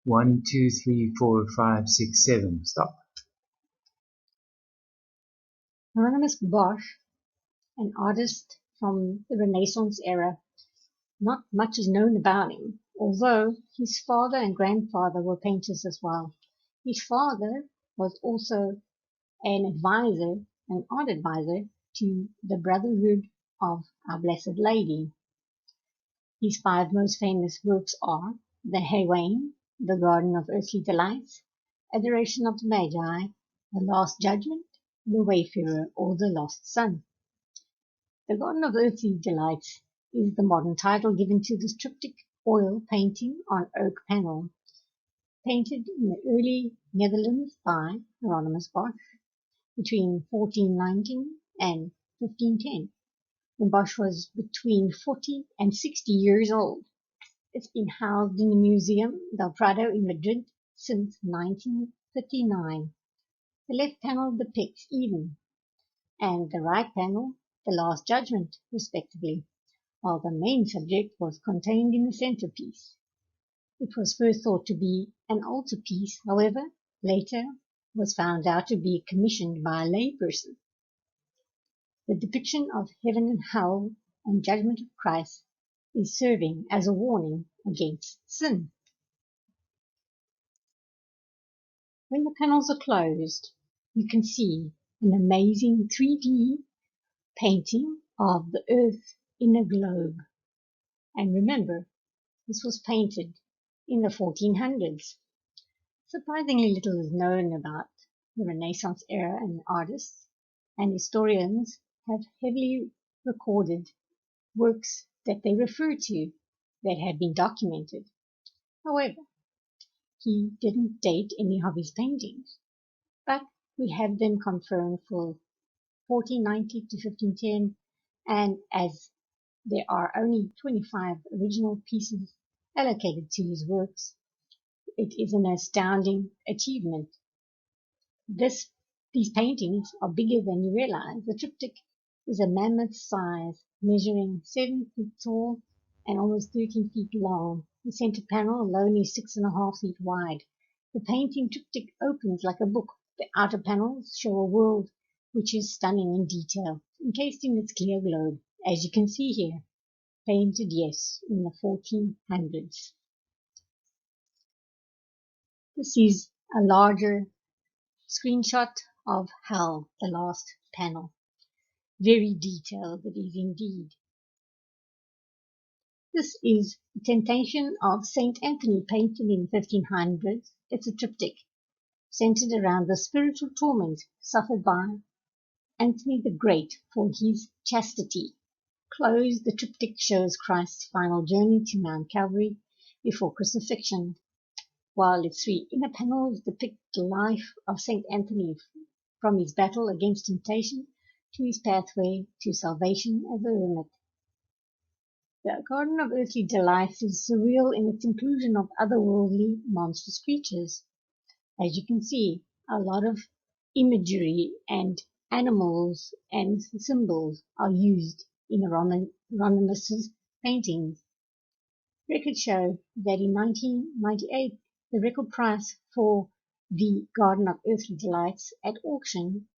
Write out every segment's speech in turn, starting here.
1, 2, 3, 4, 5, 6, 7. Stop. Hieronymus Bosch, an artist from the Renaissance era. Not much is known about him, although his father and grandfather were painters as well. His father was also an art advisor to the Brotherhood of Our Blessed Lady. His 5 most famous works are the Hieronymus, the Garden of Earthly Delights, Adoration of the Magi, the Last Judgment, the Wayfarer, or the Lost Son. The Garden of Earthly Delights is the modern title given to this triptych oil painting on oak panel, painted in the early Netherlands by Hieronymus Bosch between 1419 and 1510, when Bosch was between 40 and 60 years old. It's been housed in the Museum del Prado in Madrid since 1939. The left panel depicts Eden, and the right panel the Last Judgment, respectively, while the main subject was contained in the centerpiece. It was first thought to be an altarpiece, however, later was found out to be commissioned by a layperson. The depiction of heaven and hell and judgment of Christ is serving as a warning against sin. When the panels are closed, you can see an amazing 3D painting of the earth in a globe. And remember, this was painted in the 1400s. Surprisingly little is known about the Renaissance era and artists, and historians have heavily recorded works that they refer to that have been documented. However, he didn't date any of his paintings, but we have them confirmed for 1490 to 1510, and as there are only 25 original pieces allocated to his works, it is an astounding achievement. These paintings are bigger than you realize. The triptych is a mammoth size, measuring 7 feet tall and almost 13 feet long. The center panel alone is 6.5 feet wide. The painting triptych opens like a book. The outer panels show a world which is stunning in detail, encased in its clear globe, as you can see here, painted, yes, in the 1400s. This is a larger screenshot of hell, the last panel. Very detailed it is indeed. This is the Temptation of Saint Anthony, painted in 1500s. It's a triptych centered around the spiritual torment suffered by Anthony the Great for his chastity. Closed, the triptych shows Christ's final journey to Mount Calvary before crucifixion, while its 3 inner panels depict the life of Saint Anthony from his battle against temptation to his pathway to salvation as a hermit. The Garden of Earthly Delights is surreal in its inclusion of otherworldly, monstrous creatures. As you can see, a lot of imagery and animals and symbols are used in Hieronymus's paintings. Records show that in 1998, the record price for the Garden of Earthly Delights at auction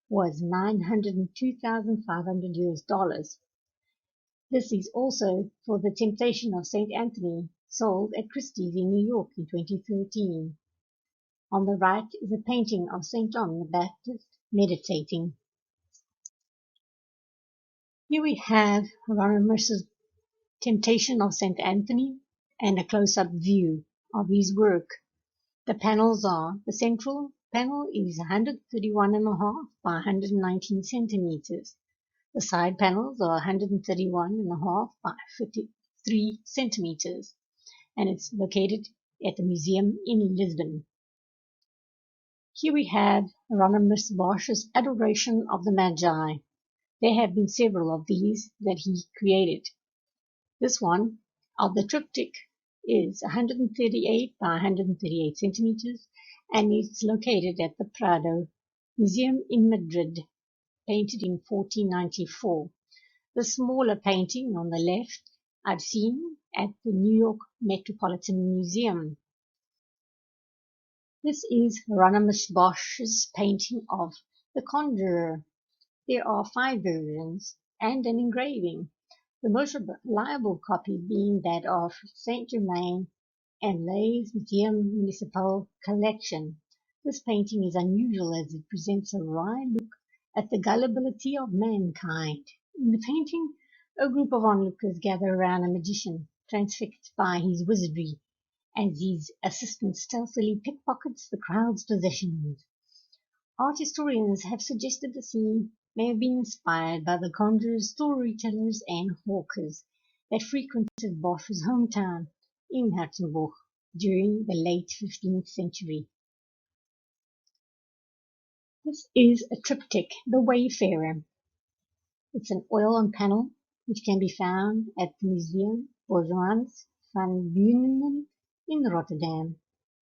was $902,500. This is also for the Temptation of Saint Anthony, sold at Christie's in New York in 2013. On the right is a painting of Saint John the Baptist meditating. Here we have Hieronymus's Temptation of Saint Anthony and a close-up view of his work. The panels are, the central panel is 131.5 by 119 centimeters. The side panels are 131.5 by 53 centimeters, and it's located at the museum in Lisbon. Here we have Hieronymus Bosch's Adoration of the Magi. There have been several of these that he created. This one of the triptych is 138 by 138 centimeters, and it's located at the Prado Museum in Madrid, painted in 1494. The smaller painting on the left I've seen at the New York Metropolitan Museum. This is Hieronymus Bosch's painting of the Conjurer. There are 5 versions and an engraving, the most reliable copy being that of Saint Germain and Lay's Museum Municipal Collection. This painting is unusual as it presents a wry look at the gullibility of mankind. In the painting, a group of onlookers gather around a magician, transfixed by his wizardry, as his assistant stealthily pickpockets the crowd's possessions. Art historians have suggested the scene may have been inspired by the conjurers, storytellers, and hawkers that frequented Bosch's hometown in Herzenburg during the late 15th century. This is a triptych, the Wayfarer. It's an oil-on-panel which can be found at the Museum Bourgeois van Buenen in Rotterdam.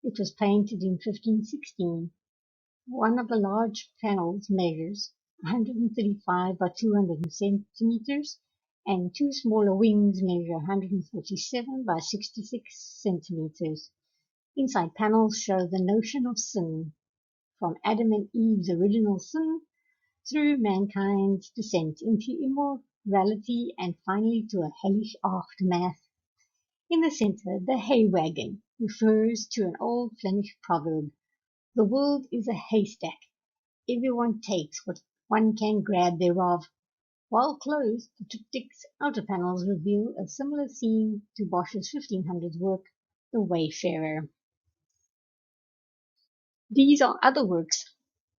It was painted in 1516. One of the large panels measures 135 by 200 centimeters, and 2 smaller wings measure 147 by 66 centimeters. Inside panels show the notion of sin, from Adam and Eve's original sin through mankind's descent into immorality and finally to a hellish aftermath. In the center, the hay wagon refers to an old Flemish proverb: the world is a haystack, everyone takes what one can grab thereof. While closed, the triptych's outer panels reveal a similar scene to Bosch's 1500s work, The Wayfarer. These are other works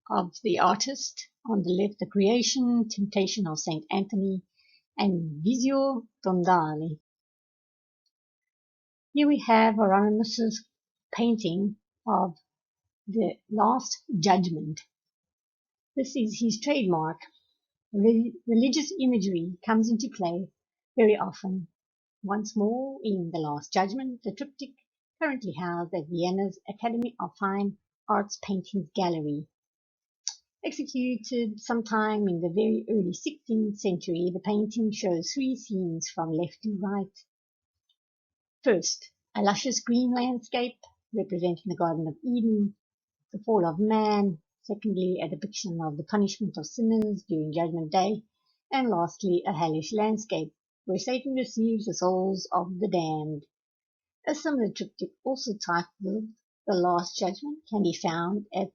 of the artist. On the left, The Creation, Temptation of Saint Anthony, and Visio Tondale. Here we have Hieronymus's painting of the Last Judgment. This is his trademark. Religious imagery comes into play very often. Once more in The Last Judgment, the triptych currently housed at Vienna's Academy of Fine Arts Paintings Gallery. Executed sometime in the very early 16th century, the painting shows 3 scenes from left to right. First, a luscious green landscape representing the Garden of Eden, the fall of man. Secondly, a depiction of the punishment of sinners during Judgment Day. And lastly, a hellish landscape where Satan receives the souls of the damned. A similar triptych, also titled The Last Judgment, can be found at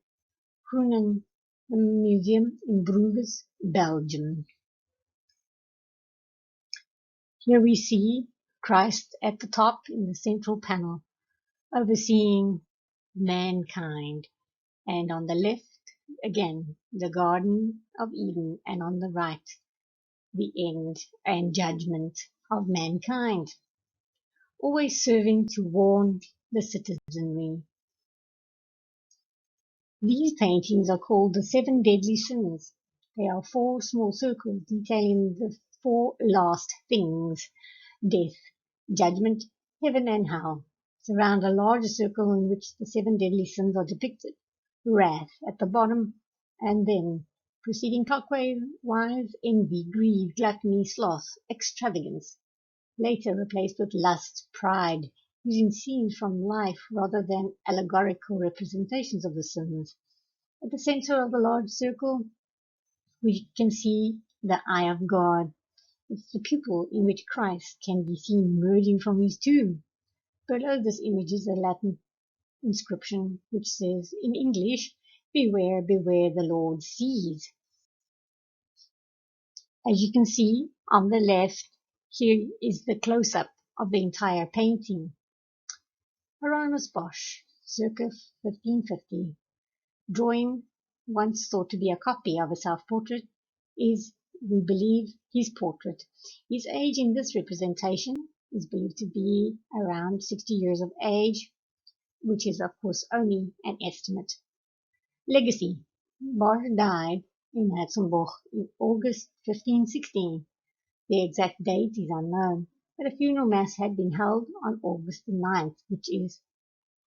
Groningen Museum in Bruges, Belgium. Here we see Christ at the top in the central panel, overseeing mankind. And on the left, again, the Garden of Eden, and on the right, the end and judgment of mankind, always serving to warn the citizenry. These paintings are called the 7 deadly sins. They are 4 small circles detailing the 4 last things: death, judgment, heaven, and hell, surround a larger circle in which the 7 deadly sins are depicted: wrath at the bottom, and then, proceeding clockwise, envy, greed, gluttony, sloth, extravagance, later replaced with lust, pride, using scenes from life rather than allegorical representations of the sins. At the center of the large circle, we can see the eye of God. It's the pupil in which Christ can be seen emerging from his tomb. Below this image is a Latin inscription which says in English, "Beware, beware, the Lord sees." As you can see on the left, here is the close-up of the entire painting. Hieronymus Bosch, circa 1550, drawing once thought to be a copy of a self-portrait, is, we believe, his portrait. His age in this representation is believed to be around 60 years of age, which is of course only an estimate. Legacy. Bosch died in Herzenburg in August 1516. The exact date is unknown, but a funeral mass had been held on August the 9th, which is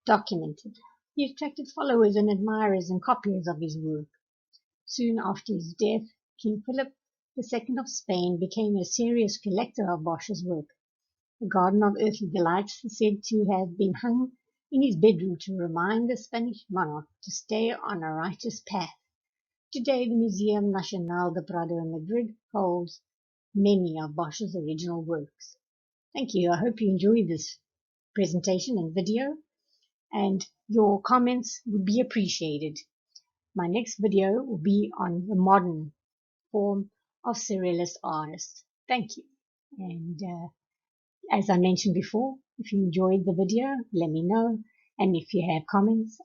documented. He attracted followers and admirers and copiers of his work. Soon after his death, King Philip II of Spain became a serious collector of Bosch's work. The Garden of Earthly Delights is said to have been hung in his bedroom to remind the Spanish monarch to stay on a righteous path. Today, the Museum Nacional de Prado in Madrid holds many of Bosch's original works. Thank you. I hope you enjoyed this presentation and video, and your comments would be appreciated. My next video will be on the modern form of Surrealist artists. Thank you. And as I mentioned before, if you enjoyed the video, let me know. And if you have comments,